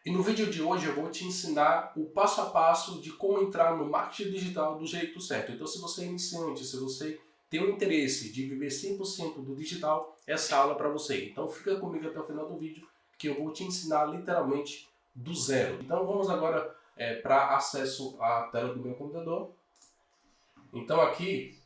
E no vídeo de hoje eu vou te ensinar o passo a passo de como entrar no marketing digital do jeito certo. Então, se você é iniciante, se você tem o interesse de viver 100% do digital, essa aula é para você. Então fica comigo até o final do vídeo que eu vou te ensinar literalmente do zero. Então vamos agora para acesso à tela do meu computador. Então aqui,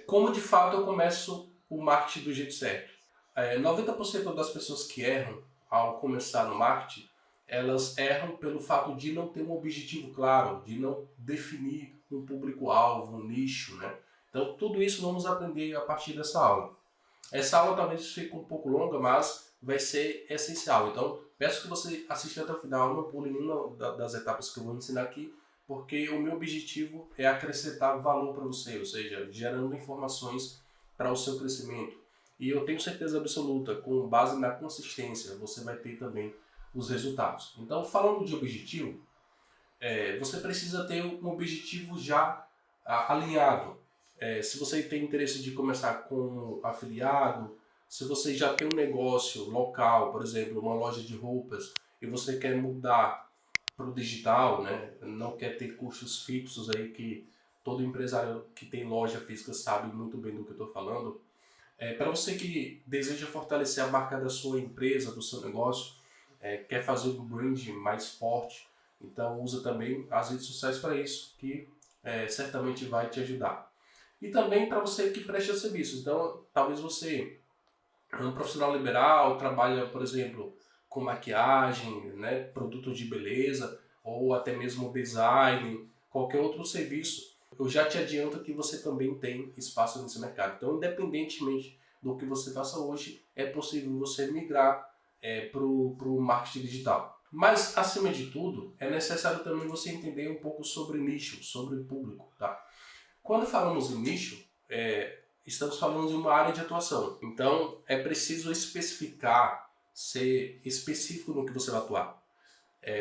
como de fato eu começo o marketing do jeito certo? 90% das pessoas que erram ao começar no marketing, elas erram pelo fato de não ter um objetivo claro, de não definir um público-alvo, um nicho, né? Então tudo isso vamos aprender a partir dessa aula. Essa aula talvez fique um pouco longa, mas vai ser essencial. Então peço que você assista até o final, não pule nenhuma das etapas que eu vou ensinar aqui, porque o meu objetivo é acrescentar valor para você, ou seja, gerando informações para o seu crescimento. E eu tenho certeza absoluta, com base na consistência, você vai ter também os resultados. Então, falando de objetivo, você precisa ter um objetivo já alinhado. Se você tem interesse de começar com afiliado, se você já tem um negócio local, por exemplo, uma loja de roupas, e você quer mudar para o digital, né? Não quer ter custos fixos aí que todo empresário que tem loja física sabe muito bem do que eu estou falando. Para você que deseja fortalecer a marca da sua empresa, do seu negócio, quer fazer um brand mais forte, então usa também as redes sociais para isso, que certamente vai te ajudar. E também para você que presta serviços, então talvez você é um profissional liberal, trabalha, por exemplo, com maquiagem, né, produtos de beleza, ou até mesmo design, qualquer outro serviço. Eu já te adianto que você também tem espaço nesse mercado. Então, independentemente do que você faça hoje, é possível você migrar para o marketing digital. Mas, acima de tudo, é necessário também você entender um pouco sobre nicho, sobre o público. Tá? Quando falamos em nicho, estamos falando de uma área de atuação. Então, é preciso especificar, ser específico no que você vai atuar.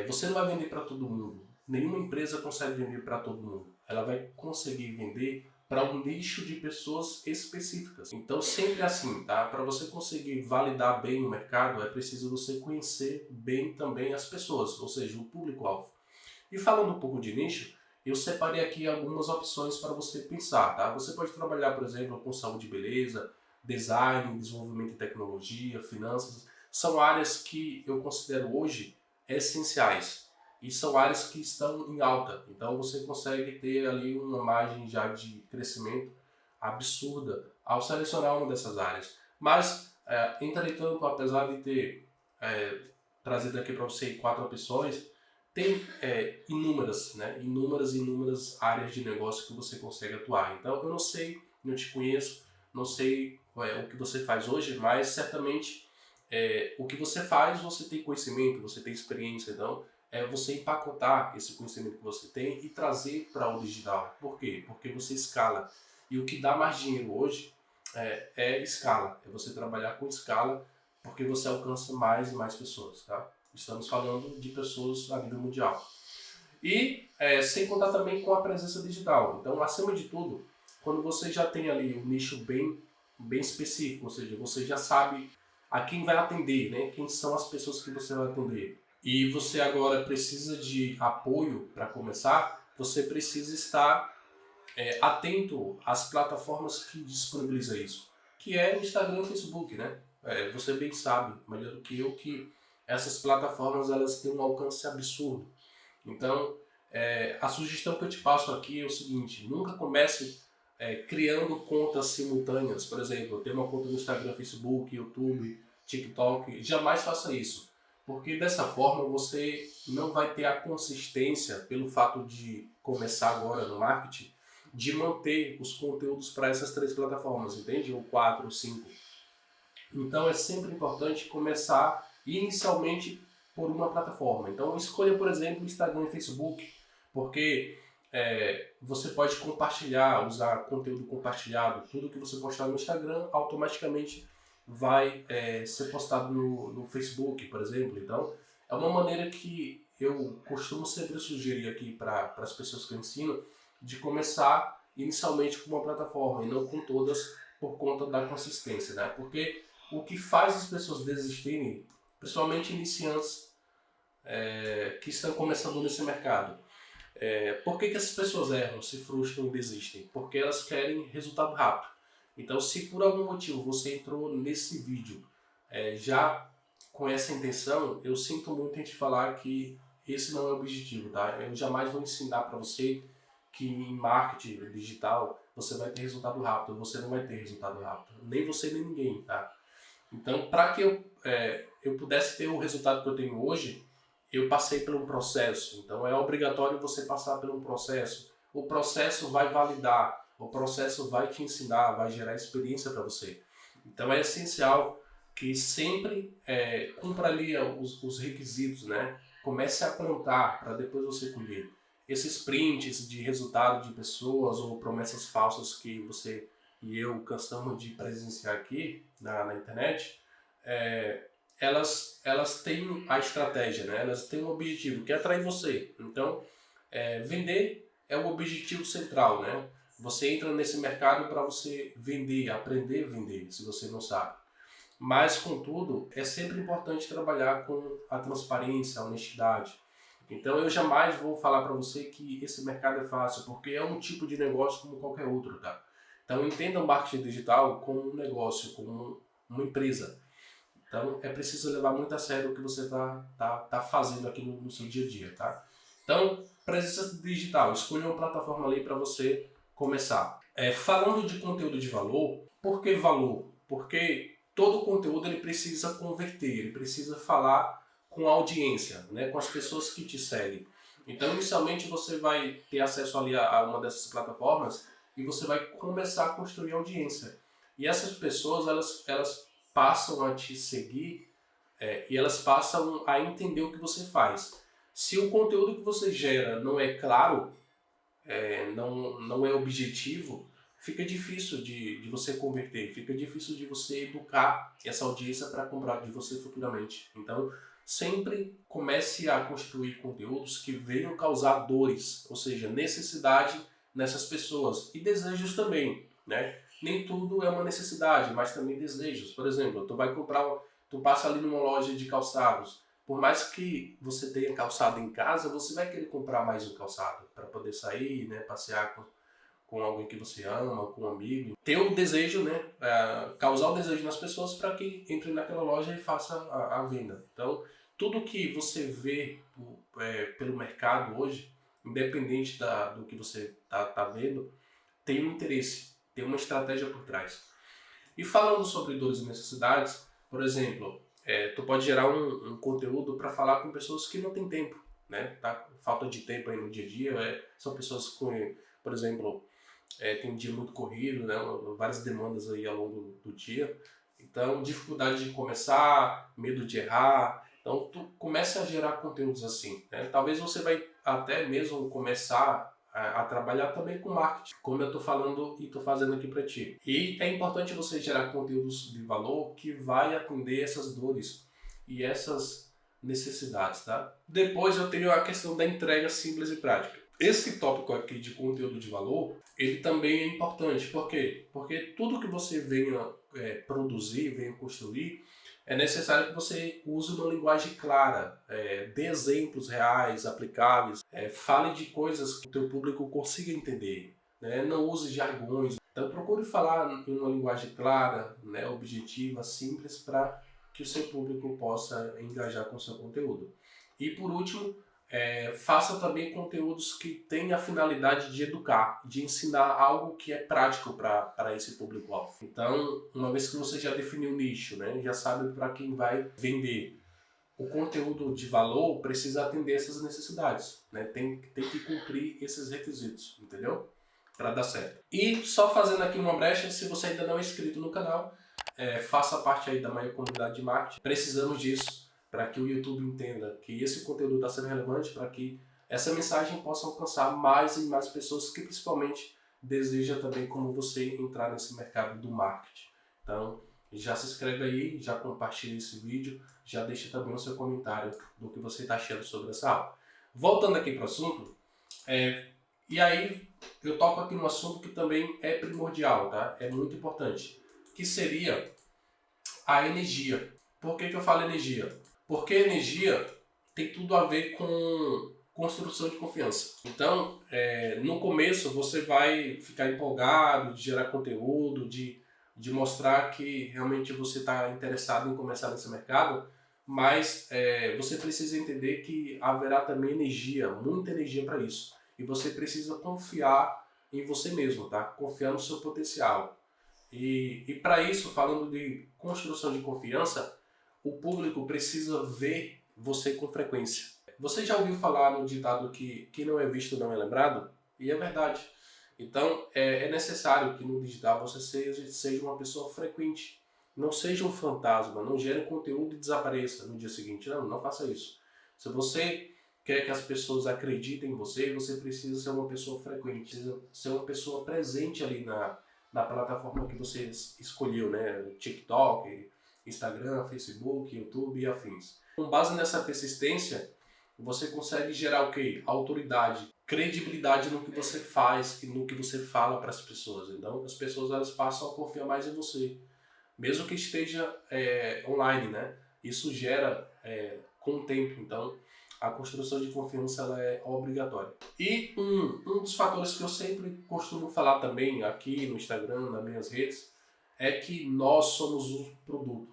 Você não vai vender para todo mundo. Nenhuma empresa consegue vender para todo mundo. Ela vai conseguir vender para um nicho de pessoas específicas. Então, sempre assim, tá? Para você conseguir validar bem o mercado, é preciso você conhecer bem também as pessoas, ou seja, o público-alvo. E falando um pouco de nicho, eu separei aqui algumas opções para você pensar, tá? Você pode trabalhar, por exemplo, com saúde e beleza, design, desenvolvimento de tecnologia, finanças. São áreas que eu considero hoje essenciais e são áreas que estão em alta. Então você consegue ter ali uma margem já de crescimento absurda ao selecionar uma dessas áreas. Mas, entretanto, apesar de ter trazido aqui para você 4 opções, tem inúmeras, né? Inúmeras áreas de negócio que você consegue atuar. Então eu não sei, não te conheço, não sei o que você faz hoje, mas certamente o que você faz, você tem conhecimento, você tem experiência. Então é você empacotar esse conhecimento que você tem e trazer para o digital. Por quê? Porque você escala. E o que dá mais dinheiro hoje é escala. É você trabalhar com escala, porque você alcança mais e mais pessoas, tá? Estamos falando de pessoas a nível mundial. E sem contar também com a presença digital. Então, acima de tudo, quando você já tem ali um nicho bem específico, ou seja, você já sabe a quem vai atender, né? Quem são as pessoas que você vai atender. E você agora precisa de apoio para começar, você precisa estar atento às plataformas que disponibilizam isso, que é o Instagram e o Facebook, né? Você bem sabe, melhor do que eu, que essas plataformas elas têm um alcance absurdo. Então, a sugestão que eu te passo aqui é o seguinte: nunca comece criando contas simultâneas. Por exemplo, ter uma conta no Instagram, Facebook, YouTube, TikTok. Jamais faça isso, porque dessa forma você não vai ter a consistência, pelo fato de começar agora no marketing, de manter os conteúdos para essas 3 plataformas, entende? Ou 4, ou 5. Então é sempre importante começar inicialmente por uma plataforma. Então escolha, por exemplo, Instagram e Facebook, porque você pode compartilhar, usar conteúdo compartilhado. Tudo que você postar no Instagram automaticamente vai ser postado no Facebook, por exemplo. Então é uma maneira que eu costumo sempre sugerir aqui para as pessoas que eu ensino, de começar inicialmente com uma plataforma e não com todas, por conta da consistência, né? Porque o que faz as pessoas desistirem, principalmente iniciantes, que estão começando nesse mercado. Por que essas pessoas erram, se frustram e desistem? Porque elas querem resultado rápido. Então, se por algum motivo você entrou nesse vídeo já com essa intenção, eu sinto muito em te falar que esse não é o objetivo, tá? Eu jamais vou ensinar para você que em marketing digital você vai ter resultado rápido. Você não vai ter resultado rápido. Nem você, nem ninguém, tá? Então, para que eu pudesse ter o resultado que eu tenho hoje, eu passei por um processo. Então, é obrigatório você passar por um processo. O processo vai validar, o processo vai te ensinar, vai gerar experiência para você. Então, é essencial que sempre cumpra ali os requisitos, né? Comece a plantar para depois você colher. Esses prints de resultado de pessoas ou promessas falsas que você e eu cansamos de presenciar aqui na internet, elas têm a estratégia, né? Elas têm um objetivo, que é atrair você. Então, vender é o objetivo central, né? Você entra nesse mercado para você vender, aprender a vender, se você não sabe. Mas, contudo, é sempre importante trabalhar com a transparência, a honestidade. Então, eu jamais vou falar para você que esse mercado é fácil, porque é um tipo de negócio como qualquer outro, tá? Então, entenda o marketing digital como um negócio, como uma empresa. Então, é preciso levar muito a sério o que você tá fazendo aqui no seu dia a dia, tá? Então, presença digital, escolha uma plataforma ali para você começar. Falando de conteúdo de valor, por que valor? Porque todo conteúdo ele precisa converter, ele precisa falar com a audiência, né, com as pessoas que te seguem. Então, inicialmente, você vai ter acesso ali a uma dessas plataformas e você vai começar a construir audiência. E essas pessoas, elas passam a te seguir e elas passam a entender o que você faz. Se o conteúdo que você gera não é claro, não é objetivo, fica difícil de você converter, fica difícil de você educar essa audiência para comprar de você futuramente. Então, sempre comece a construir conteúdos que venham causar dores, ou seja, necessidade nessas pessoas e desejos também, né? Nem tudo é uma necessidade, mas também desejos. Por exemplo, tu passa ali numa loja de calçados, por mais que você tenha calçado em casa, você vai querer comprar mais um calçado para poder sair, né, passear com alguém que você ama, com um amigo. Ter o desejo, né, causar o desejo nas pessoas para que entre naquela loja e faça a venda. Então, tudo que você vê pelo mercado hoje, independente do que você tá vendo, tem um interesse, tem uma estratégia por trás. E falando sobre dores e necessidades, por exemplo, tu pode gerar um conteúdo para falar com pessoas que não têm tempo, né? Tá? Falta de tempo aí no dia a dia, são pessoas com, por exemplo, tem um dia muito corrido, né? Várias demandas aí ao longo do dia. Então, dificuldade de começar, medo de errar. Então, tu começa a gerar conteúdos assim, né? Talvez você vai até mesmo começar a trabalhar também com marketing, como eu estou falando e estou fazendo aqui para ti. E é importante você gerar conteúdos de valor que vai atender essas dores e essas necessidades, tá? Depois eu tenho a questão da entrega simples e prática. Esse tópico aqui de conteúdo de valor, ele também é importante. Por quê? Porque tudo que você venha produzir, venha construir, é necessário que você use uma linguagem clara, dê exemplos reais, aplicáveis, fale de coisas que o teu público consiga entender, né? Não use jargões. Então procure falar em uma linguagem clara, né, objetiva, simples, para que o seu público possa engajar com o seu conteúdo. E por último, faça também conteúdos que tenham a finalidade de educar, de ensinar algo que é prático para esse público-alvo. Então, uma vez que você já definiu o nicho, né, já sabe para quem vai vender, o conteúdo de valor precisa atender essas necessidades, né? Tem que cumprir esses requisitos, entendeu? Para dar certo. E só fazendo aqui uma brecha, se você ainda não é inscrito no canal, faça parte aí da maior comunidade de marketing. Precisamos disso para que o YouTube entenda que esse conteúdo está sendo relevante, para que essa mensagem possa alcançar mais e mais pessoas que principalmente desejam também, como você, entrar nesse mercado do marketing. Então, já se inscreve aí, já compartilha esse vídeo, já deixa também o seu comentário do que você está achando sobre essa aula. Voltando aqui para o assunto, e aí eu toco aqui no assunto que também é primordial, tá? É muito importante, que seria a energia. Por que eu falo energia? Porque energia tem tudo a ver com construção de confiança. Então, no começo você vai ficar empolgado de gerar conteúdo, de mostrar que realmente você está interessado em começar nesse mercado, mas você precisa entender que haverá também energia, muita energia para isso. E você precisa confiar em você mesmo, tá? Confiar no seu potencial. E para isso, falando de construção de confiança, o público precisa ver você com frequência. Você já ouviu falar no ditado que quem não é visto não é lembrado? E é verdade. Então, é necessário que no digital você seja uma pessoa frequente. Não seja um fantasma, não gere conteúdo e desapareça no dia seguinte. Não, não faça isso. Se você quer que as pessoas acreditem em você, você precisa ser uma pessoa frequente, precisa ser uma pessoa presente ali na plataforma que você escolheu, né? TikTok, Instagram, Facebook, YouTube e afins. Com base nessa persistência, você consegue gerar o quê? Autoridade, credibilidade no que você faz e no que você fala para as pessoas. Então, as pessoas elas passam a confiar mais em você, mesmo que esteja online, né? Isso gera com o tempo. Então, a construção de confiança ela é obrigatória. E um dos fatores que eu sempre costumo falar também aqui no Instagram, nas minhas redes, é que nós somos um produto.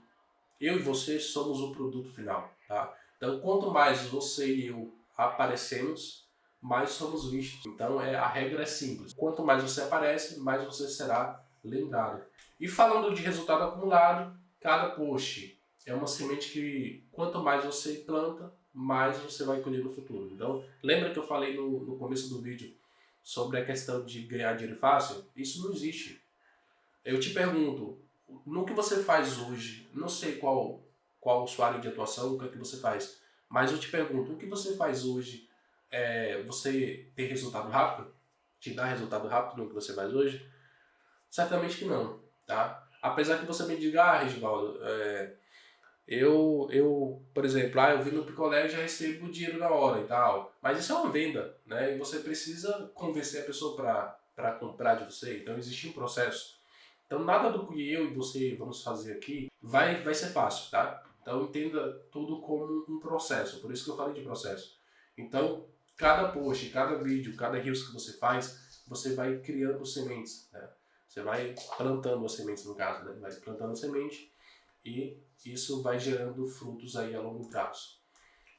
Eu e você somos o produto final, tá? Então, quanto mais você e eu aparecemos, mais somos vistos. Então, a regra é simples. Quanto mais você aparece, mais você será lembrado. E falando de resultado acumulado, cada post é uma semente que quanto mais você planta, mais você vai colher no futuro. Então, lembra que eu falei no começo do vídeo sobre a questão de ganhar dinheiro fácil? Isso não existe. Eu te pergunto, no que você faz hoje, não sei qual sua área de atuação, o que é que você faz, mas eu te pergunto, o que você faz hoje, você tem resultado rápido? Te dá resultado rápido no que você faz hoje? Certamente que não, tá? Apesar que você me diga, Regivaldo, por exemplo, eu vim no picolé e já recebo dinheiro na hora e tal, mas isso é uma venda, né? E você precisa convencer a pessoa para comprar de você, então existe um processo. Então nada do que eu e você vamos fazer aqui vai ser fácil, tá? Então entenda tudo como um processo, por isso que eu falei de processo. Então, cada post, cada vídeo, cada reels que você faz, você vai criando sementes, né? Você vai plantando as sementes no caso, né? Vai plantando a semente e isso vai gerando frutos aí a longo prazo.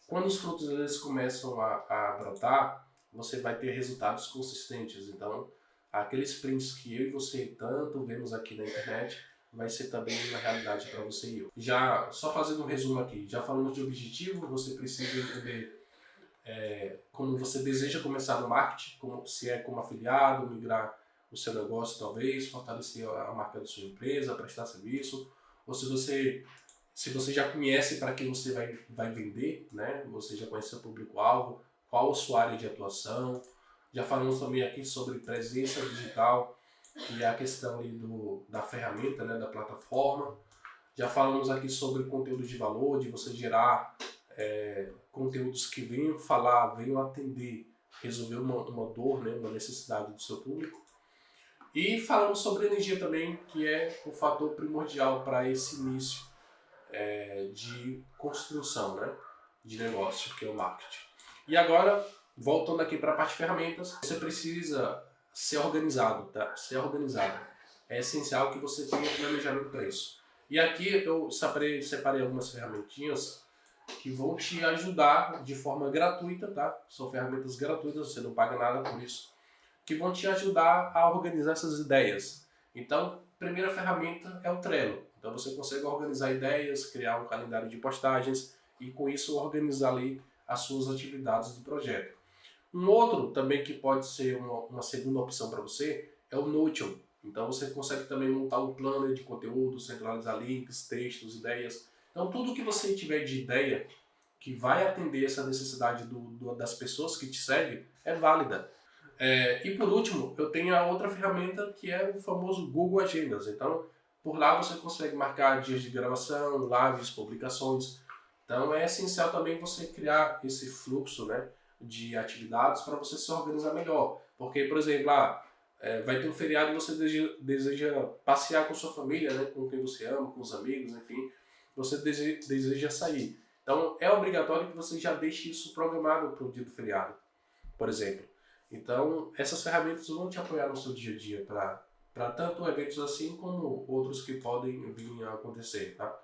Quando os frutos eles começam a brotar, você vai ter resultados consistentes. Então, aqueles prints que eu e você tanto vemos aqui na internet, vai ser também uma realidade para você e eu. Já, só fazendo um resumo aqui, já falamos de objetivo, você precisa entender como você deseja começar no marketing, se é como afiliado, migrar o seu negócio talvez, fortalecer a marca da sua empresa, prestar serviço, ou se você já conhece para quem você vai vender, né? Você já conhece seu público-alvo, qual a sua área de atuação. Já falamos também aqui sobre presença digital, que é a questão ali da ferramenta, né? Da plataforma. Já falamos aqui sobre conteúdo de valor, de você gerar conteúdos que venham atender, resolver uma dor, né? Uma necessidade do seu público. E falamos sobre energia também, que é o fator primordial para esse início de construção, né, de negócio, que é o marketing. E agora, voltando aqui para a parte de ferramentas, você precisa ser organizado, tá? Ser organizado. É essencial que você tenha planejamento para isso. E aqui eu separei algumas ferramentinhas que vão te ajudar de forma gratuita, tá? São ferramentas gratuitas, você não paga nada por isso, que vão te ajudar a organizar essas ideias. Então, a primeira ferramenta é o Trello. Então você consegue organizar ideias, criar um calendário de postagens e com isso organizar ali as suas atividades do projeto. Um outro também que pode ser uma segunda opção para você é o Notion. Então você consegue também montar um planner de conteúdo, centralizar links, textos, ideias. Então tudo que você tiver de ideia que vai atender essa necessidade das pessoas que te seguem é válida. E por último, eu tenho a outra ferramenta que é o famoso Google Agendas. Então, por lá você consegue marcar dias de gravação, lives, publicações. Então, é essencial também você criar esse fluxo, né, de atividades para você se organizar melhor. Porque, por exemplo, vai ter um feriado e você deseja passear com sua família, né, com quem você ama, com os amigos, enfim. Você deseja sair. Então é obrigatório que você já deixe isso programado para o dia do feriado, por exemplo. Então essas ferramentas vão te apoiar no seu dia a dia para tanto eventos assim como outros que podem vir a acontecer, tá?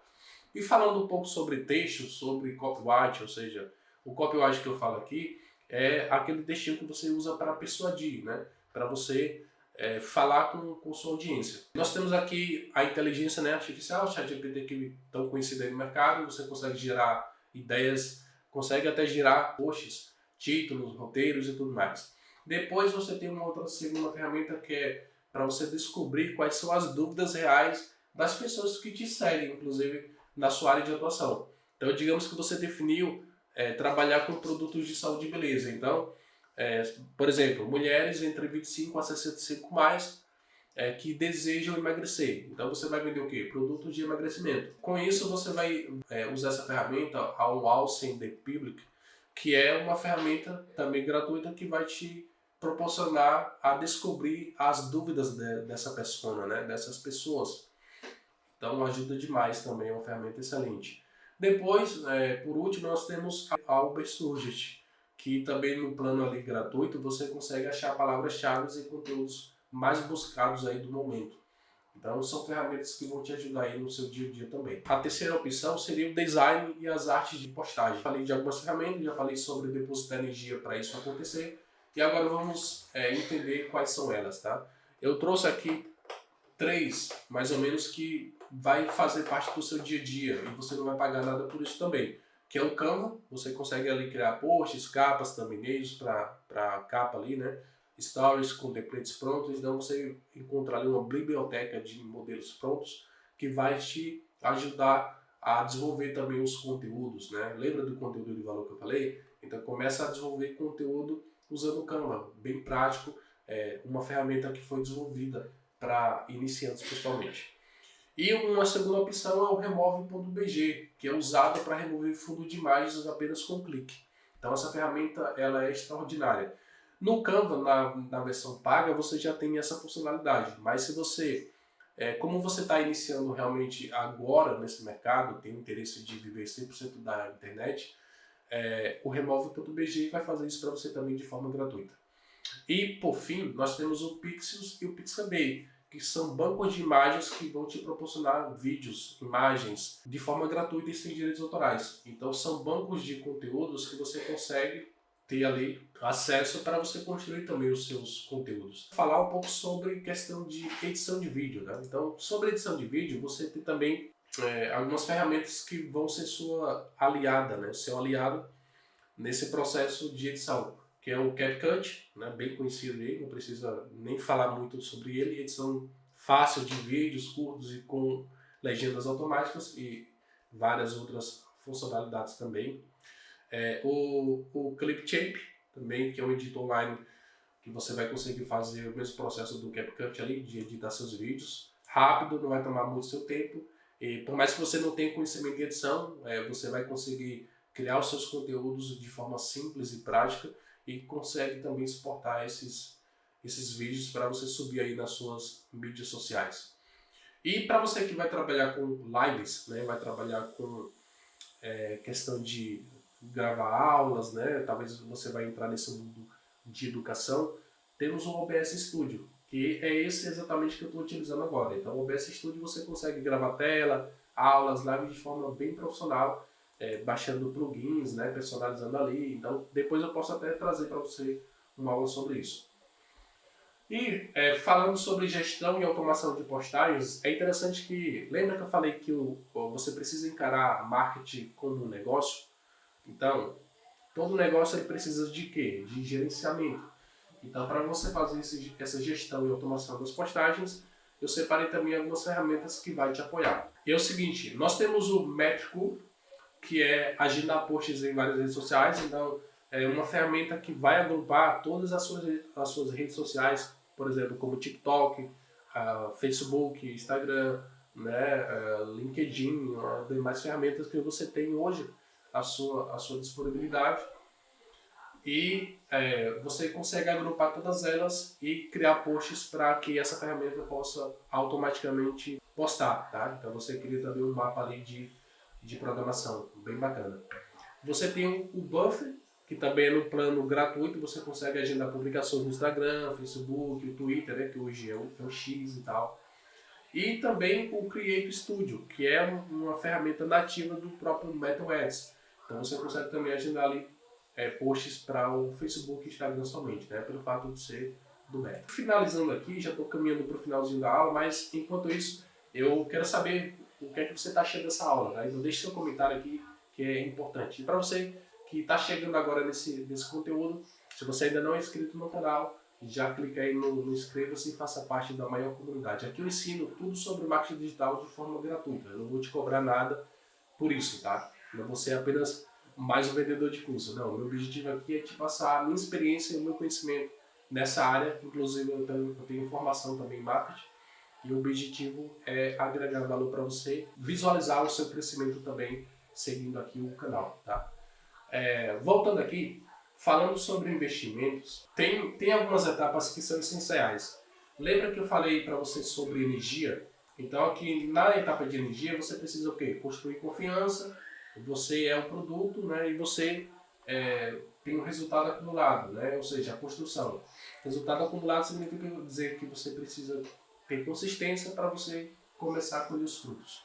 E falando um pouco sobre texto, sobre copyright, ou seja, o copyright que eu falo aqui é aquele textinho que você usa para persuadir, né? Para você falar com sua audiência. Nós temos aqui a inteligência, né, artificial, o ChatGPT, que é tão conhecida aí no mercado. Você consegue gerar ideias, consegue até gerar posts, títulos, roteiros e tudo mais. Depois você tem uma outra segunda ferramenta que é para você descobrir quais são as dúvidas reais das pessoas que te seguem, inclusive na sua área de atuação. Então, digamos que você definiu trabalhar com produtos de saúde e beleza. Então, por exemplo, mulheres entre 25 a 65 mais que desejam emagrecer. Então você vai vender o quê? Produtos de emagrecimento. Com isso você vai usar essa ferramenta, a Alcem The Public, que é uma ferramenta também gratuita que vai te proporcionar a descobrir as dúvidas dessa persona, né? Dessas pessoas. Então ajuda demais também, é uma ferramenta excelente. Depois, por último, nós temos a Ubersuggest, que também no plano ali gratuito você consegue achar palavras-chave e conteúdos mais buscados aí do momento. Então são ferramentas que vão te ajudar aí no seu dia a dia também. A terceira opção seria o design e as artes de postagem. Falei de algumas ferramentas, já falei sobre depositar energia para isso acontecer. E agora vamos entender quais são elas, tá? Eu trouxe aqui 3, mais ou menos, que vai fazer parte do seu dia a dia e você não vai pagar nada por isso também. Que é o Canva, você consegue ali criar posts, capas, thumbnails para capa ali, né? Stories com templates prontos, então você encontra ali uma biblioteca de modelos prontos que vai te ajudar a desenvolver também os conteúdos, né? Lembra do conteúdo de valor que eu falei? Então começa a desenvolver conteúdo usando o Canva, bem prático, uma ferramenta que foi desenvolvida para iniciantes principalmente. E uma segunda opção é o remove.bg, que é usado para remover fundo de imagens apenas com um clique. Então essa ferramenta ela é extraordinária. No Canva, na versão paga, você já tem essa funcionalidade, mas se você, como você está iniciando realmente agora nesse mercado, tem interesse de viver 100% da internet, o remove.bg vai fazer isso para você também de forma gratuita. E por fim, nós temos o Pixios e o Pixabay, que são bancos de imagens que vão te proporcionar vídeos, imagens, de forma gratuita e sem direitos autorais. Então são bancos de conteúdos que você consegue ter ali acesso para você construir também os seus conteúdos. Vou falar um pouco sobre questão de edição de vídeo, né? Então, sobre edição de vídeo, você tem também algumas ferramentas que vão ser sua aliada, né? Seu aliado nesse processo de edição, que é o CapCut, né, bem conhecido aí, não precisa nem falar muito sobre ele, edição fácil de vídeos curtos e com legendas automáticas e várias outras funcionalidades também. O Clipchamp também, que é um editor online que você vai conseguir fazer o mesmo processo do CapCut ali, de editar seus vídeos, rápido, não vai tomar muito seu tempo, e por mais que você não tenha conhecimento de edição, você vai conseguir criar os seus conteúdos de forma simples e prática e consegue também exportar esses vídeos para você subir aí nas suas mídias sociais. E para você que vai trabalhar com lives, né, vai trabalhar com questão de gravar aulas, né, talvez você vai entrar nesse mundo de educação, temos o OBS Studio, que é esse exatamente que eu estou utilizando agora. Então o OBS Studio você consegue gravar tela, aulas, lives de forma bem profissional, baixando plugins, né, personalizando ali. Então depois eu posso até trazer para você uma aula sobre isso. E falando sobre gestão e automação de postagens, é interessante que, lembra que eu falei que você precisa encarar marketing como um negócio? Então, todo negócio ele precisa de quê? De gerenciamento. Então, para você fazer essa gestão e automação das postagens, eu separei também algumas ferramentas que vai te apoiar. E é o seguinte, nós temos o Métrico, que é agendar posts em várias redes sociais. Então, é uma ferramenta que vai agrupar todas as suas redes sociais, por exemplo, como TikTok, Facebook, Instagram, né, LinkedIn, demais ferramentas que você tem hoje à sua disponibilidade. E você consegue agrupar todas elas e criar posts para que essa ferramenta possa automaticamente postar, tá? Então você cria também um mapa ali de de programação, bem bacana. Você tem o Buffer, que também é no plano gratuito, você consegue agendar publicações no Instagram, Facebook, o Twitter, né, que hoje é o X e tal. E também o Create Studio, que é uma ferramenta nativa do próprio Meta Ads. Então você consegue também agendar ali posts para o Facebook e Instagram somente, né, pelo fato de ser do Meta. Finalizando aqui, já estou caminhando para o finalzinho da aula, mas enquanto isso, eu quero saber o que é que você está achando dessa aula. Né? Então deixe seu comentário aqui, que é importante. E para você que está chegando agora nesse conteúdo, se você ainda não é inscrito no canal, já clica aí no inscreva-se e faça parte da maior comunidade. Aqui eu ensino tudo sobre marketing digital de forma gratuita. Eu não vou te cobrar nada por isso, tá? Não vou ser apenas mais um vendedor de curso. Não, o meu objetivo aqui é te passar a minha experiência e o meu conhecimento nessa área. Inclusive eu tenho formação também em marketing. E o objetivo é agregar valor para você, visualizar o seu crescimento também, seguindo aqui o canal, tá? Voltando aqui, falando sobre investimentos, tem algumas etapas que são essenciais. Lembra que eu falei para você sobre energia? Então aqui na etapa de energia você precisa o quê? Construir confiança, você é o produto, né? E você tem um resultado acumulado, né? Ou seja, a construção. Resultado acumulado significa dizer que você precisa ter consistência para você começar a colher os frutos.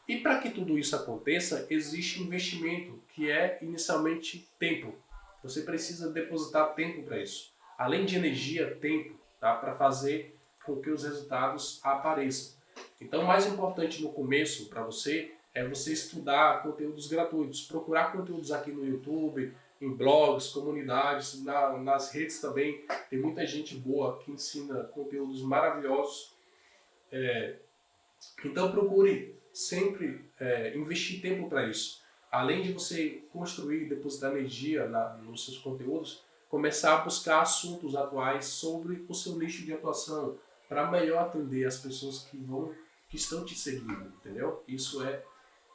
E para que tudo isso aconteça, existe um investimento que é inicialmente tempo. Você precisa depositar tempo para isso. Além de energia, tempo, tá? Para fazer com que os resultados apareçam. Então o mais importante no começo para você é você estudar conteúdos gratuitos, procurar conteúdos aqui no YouTube, em blogs, comunidades, nas redes também. Tem muita gente boa que ensina conteúdos maravilhosos. Então procure sempre investir tempo para isso. Além de você construir e depositar energia nos seus conteúdos, começar a buscar assuntos atuais sobre o seu nicho de atuação para melhor atender as pessoas que estão te seguindo, entendeu? Isso é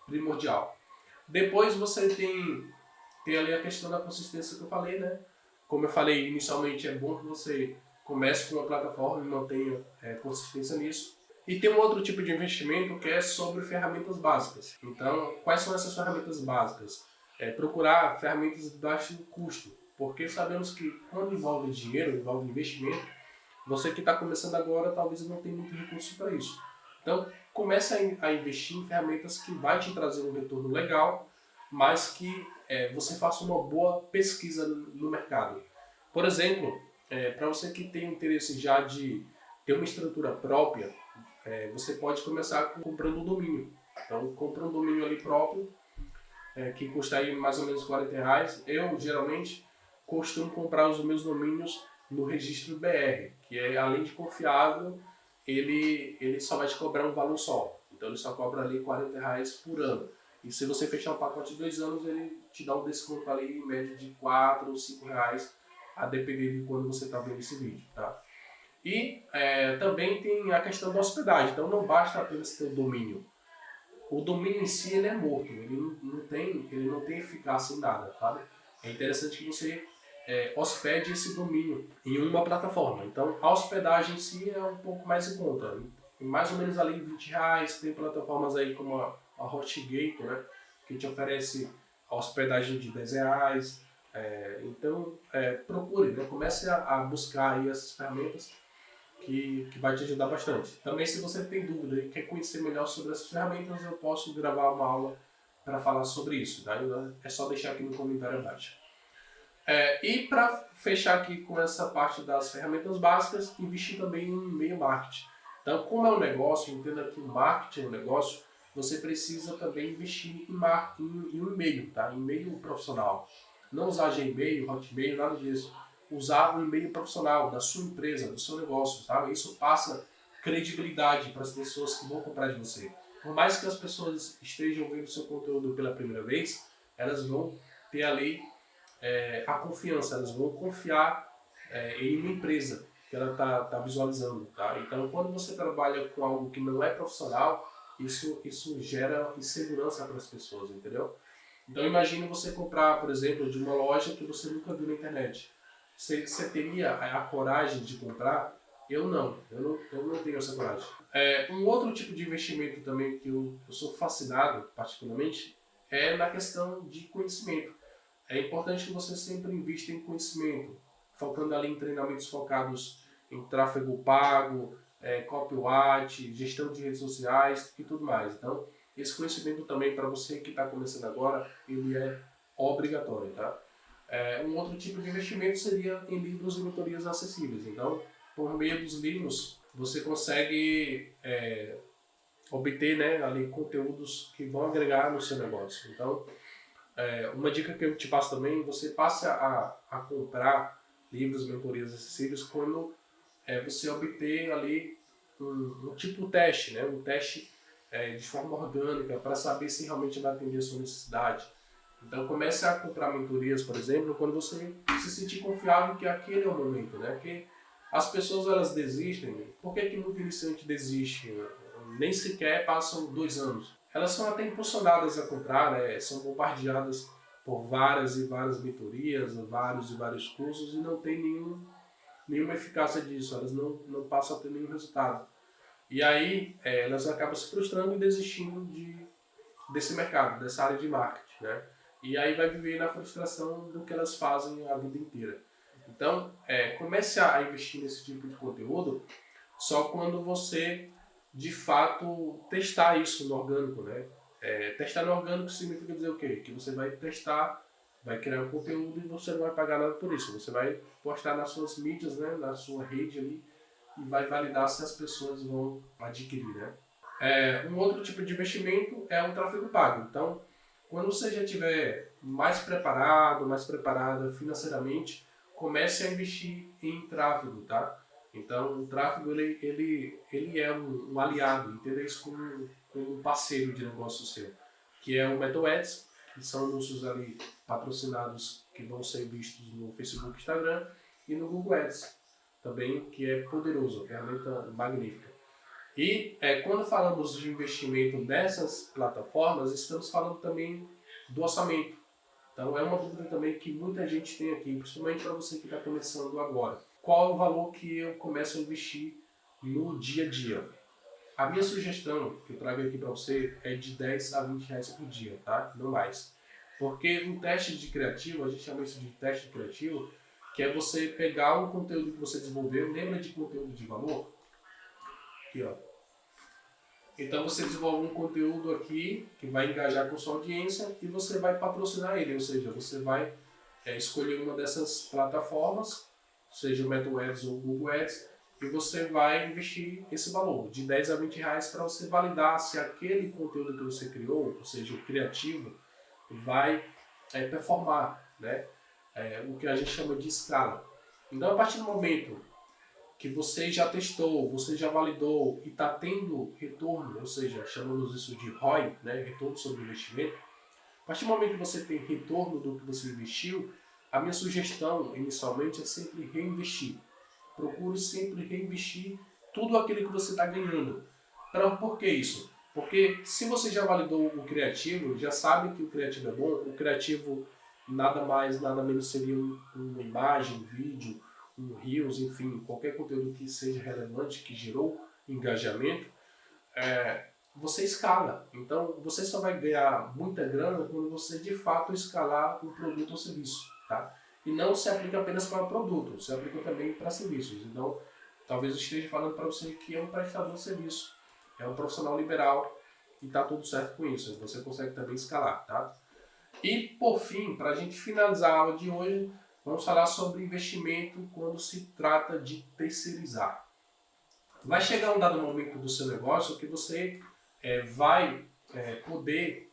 primordial. Depois você tem ali a questão da consistência que eu falei, né? Como eu falei inicialmente, é bom que você comece com uma plataforma e mantenha consistência nisso. E tem um outro tipo de investimento que é sobre ferramentas básicas. Então, quais são essas ferramentas básicas? Procurar ferramentas de baixo custo, porque sabemos que quando envolve dinheiro, envolve investimento, você que está começando agora talvez não tenha muito recurso para isso. Então, comece a investir em ferramentas que vai te trazer um retorno legal, mas que você faça uma boa pesquisa no mercado. Por exemplo, para você que tem interesse já de ter uma estrutura própria, você pode começar comprando um domínio. Então, compra um domínio ali próprio, que custa aí mais ou menos R$40. Eu, geralmente, costumo comprar os meus domínios no Registro BR, que é, além de confiável, ele só vai te cobrar um valor só. Então, ele só cobra ali R$40 por ano. E se você fechar um pacote de 2 anos, ele te dá um desconto ali em média de R$4 ou R$5, a depender de quando você está vendo esse vídeo, tá? E também tem a questão da hospedagem. Então não basta apenas ter o domínio. O domínio em si ele é morto, ele não tem eficácia em nada, sabe? É interessante que você hospede esse domínio em uma plataforma. Então a hospedagem em si é um pouco mais em conta. Mais ou menos ali R$20. Tem plataformas aí como a HostGator, né? Que te oferece a hospedagem de R$10. Então procure, né? Comece a buscar aí essas ferramentas que vai te ajudar bastante. Também, se você tem dúvida e quer conhecer melhor sobre essas ferramentas, eu posso gravar uma aula para falar sobre isso. Tá? É só deixar aqui no comentário abaixo. E para fechar aqui com essa parte das ferramentas básicas, investir também em e-mail marketing. Então, como é um negócio, entenda que o marketing é um negócio, você precisa também investir em um e-mail, tá? E-mail profissional. Não usar Gmail, Hotmail, nada disso. Usar um e-mail profissional da sua empresa, do seu negócio, sabe? Isso passa credibilidade para as pessoas que vão comprar de você. Por mais que as pessoas estejam vendo o seu conteúdo pela primeira vez, elas vão ter ali a confiança, elas vão confiar em uma empresa que ela tá visualizando, tá? Então, quando você trabalha com algo que não é profissional, isso gera insegurança para as pessoas, entendeu? Então, imagine você comprar, por exemplo, de uma loja que você nunca viu na internet. Você teria a coragem de comprar? Eu não tenho essa coragem. Um outro tipo de investimento também que eu sou fascinado, particularmente, é na questão de conhecimento. É importante que você sempre invista em conhecimento, focando ali em treinamentos focados em tráfego pago, copyright, gestão de redes sociais e tudo mais. Então, esse conhecimento também para você que está começando agora, ele é obrigatório, tá? Um outro tipo de investimento seria em livros e mentorias acessíveis. Então, por meio dos livros, você consegue obter, né, ali conteúdos que vão agregar no seu negócio. Então, uma dica que eu te passo também, você passe a comprar livros, mentorias acessíveis quando você obter ali um tipo teste, né, um teste de forma orgânica para saber se realmente vai atender a sua necessidade. Então comece a comprar mentorias, por exemplo, quando você se sentir confiável que aquele é o momento, né? Porque as pessoas elas desistem. Por que que muito iniciante desiste? Nem sequer passam 2 anos. Elas são até impulsionadas a comprar, né? São bombardeadas por várias e várias mentorias, vários e vários cursos e não tem nenhuma eficácia disso. Elas não passam a ter nenhum resultado. E aí elas acabam se frustrando e desistindo desse mercado, dessa área de marketing, né? E aí vai viver na frustração do que elas fazem a vida inteira. Então, comece a investir nesse tipo de conteúdo só quando você, de fato, testar isso no orgânico, né? Testar no orgânico significa dizer o quê? Que você vai testar, vai criar um conteúdo e você não vai pagar nada por isso. Você vai postar nas suas mídias, né? Na sua rede ali e vai validar se as pessoas vão adquirir, né? Um outro tipo de investimento é um tráfego pago. Então, quando você já estiver mais preparado, mais preparada financeiramente, comece a investir em tráfego, tá? Então, o tráfego ele é um aliado, entenda isso como um parceiro de negócio seu, que é o Meta Ads, que são anúncios ali patrocinados que vão ser vistos no Facebook, Instagram e no Google Ads, também, que é poderoso, ferramenta magnífica. E quando falamos de investimento nessas plataformas, estamos falando também do orçamento. Então é uma dúvida também que muita gente tem aqui, principalmente para você que está começando agora. Qual é o valor que eu começo a investir no dia a dia? A minha sugestão que eu trago aqui para você é de 10 a 20 reais por dia, tá? Não mais. Porque um teste de criativo, a gente chama isso de teste criativo, que é você pegar um conteúdo que você desenvolveu, lembra de conteúdo de valor? Aqui, ó. Então você desenvolve um conteúdo aqui que vai engajar com sua audiência e você vai patrocinar ele, ou seja, você vai escolher uma dessas plataformas, seja o Meta Ads ou o Google Ads, e você vai investir esse valor de 10 a 20 reais para você validar se aquele conteúdo que você criou, ou seja, o criativo, vai performar, né? O que a gente chama de escala. Então a partir do momento que você já testou, você já validou e está tendo retorno, ou seja, chamamos isso de ROI, né, retorno sobre investimento, a partir do momento que você tem retorno do que você investiu, a minha sugestão inicialmente é sempre reinvestir. Procure sempre reinvestir tudo aquilo que você está ganhando. Por que isso? Porque se você já validou o criativo, já sabe que o criativo é bom, o criativo nada mais, nada menos seria uma imagem, um vídeo, um Reels, enfim, qualquer conteúdo que seja relevante, que gerou engajamento, você escala. Então, você só vai ganhar muita grana quando você, de fato, escalar um produto ou serviço, tá? E não se aplica apenas para produto, se aplica também para serviços. Então, talvez eu esteja falando para você que é um prestador de serviço, é um profissional liberal e está tudo certo com isso. Você consegue também escalar, tá? E, por fim, para a gente finalizar a aula de hoje, vamos falar sobre investimento quando se trata de terceirizar. Vai chegar um dado momento do seu negócio que você vai poder,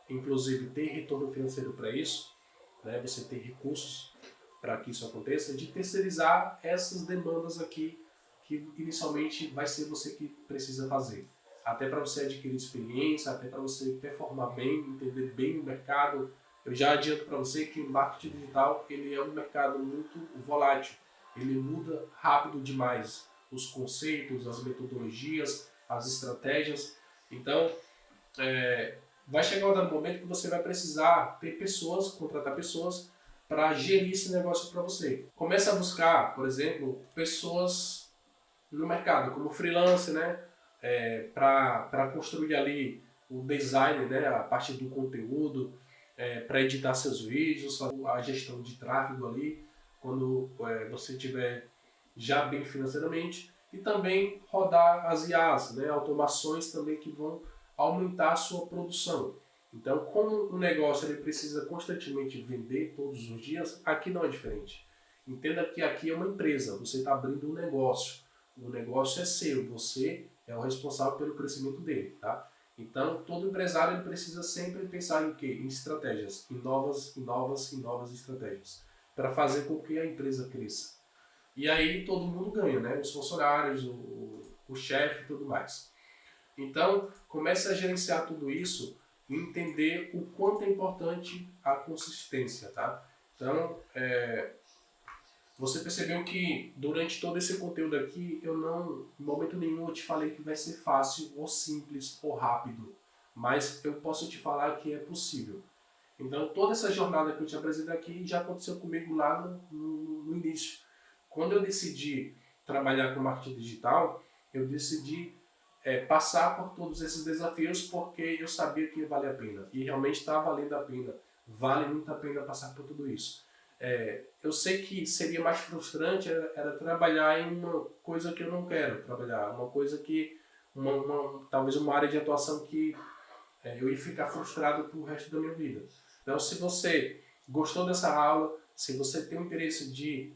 inclusive, ter retorno financeiro para isso, né? Você ter recursos para que isso aconteça, de terceirizar essas demandas aqui que inicialmente vai ser você que precisa fazer. Até para você adquirir experiência, até para você performar bem, entender bem o mercado. Eu já adianto para você que o marketing digital ele é um mercado muito volátil. Ele muda rápido demais os conceitos, as metodologias, as estratégias. Então, vai chegar um dado momento que você vai precisar ter pessoas, contratar pessoas para gerir esse negócio para você. Comece a buscar, por exemplo, pessoas no mercado, como freelancer, né? Para construir ali o design, né, a parte do conteúdo, para editar seus vídeos, a gestão de tráfego ali, quando você tiver já bem financeiramente, e também rodar as IAs, né, automações também que vão aumentar a sua produção. Então, como o negócio ele precisa constantemente vender todos os dias, aqui não é diferente. Entenda que aqui é uma empresa, você está abrindo um negócio. O negócio é seu, você é o responsável pelo crescimento dele, tá? Então, todo empresário ele precisa sempre pensar em quê? Em estratégias, em novas estratégias, para fazer com que a empresa cresça. E aí todo mundo ganha, né? Os funcionários, o chefe e tudo mais. Então, comece a gerenciar tudo isso e entender o quanto é importante a consistência, tá? Então, você percebeu que durante todo esse conteúdo aqui, eu não, em momento nenhum, eu te falei que vai ser fácil ou simples ou rápido, mas eu posso te falar que é possível. Então, toda essa jornada que eu te apresentei aqui já aconteceu comigo lá no início. Quando eu decidi trabalhar com marketing digital, eu decidi passar por todos esses desafios porque eu sabia que ia valer a pena. E realmente está valendo a pena. Vale muito a pena passar por tudo isso. Eu sei que seria mais frustrante era trabalhar em uma coisa que eu não quero trabalhar. Uma coisa que, talvez uma área de atuação que eu ia ficar frustrado pro resto da minha vida. Então, se você gostou dessa aula, se você tem o interesse de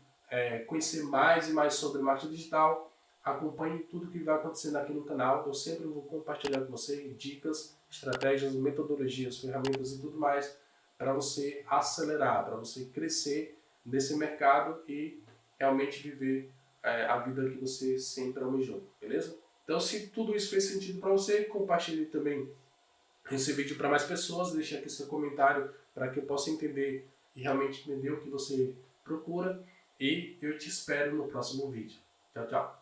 conhecer mais e mais sobre marketing digital, acompanhe tudo que vai acontecendo aqui no canal. Eu sempre vou compartilhar com você dicas, estratégias, metodologias, ferramentas e tudo mais para você acelerar, para você crescer nesse mercado e realmente viver a vida que você sempre almejou, beleza? Então, se tudo isso fez sentido para você, compartilhe também esse vídeo para mais pessoas, deixe aqui seu comentário para que eu possa entender e realmente entender o que você procura. E eu te espero no próximo vídeo. Tchau, tchau.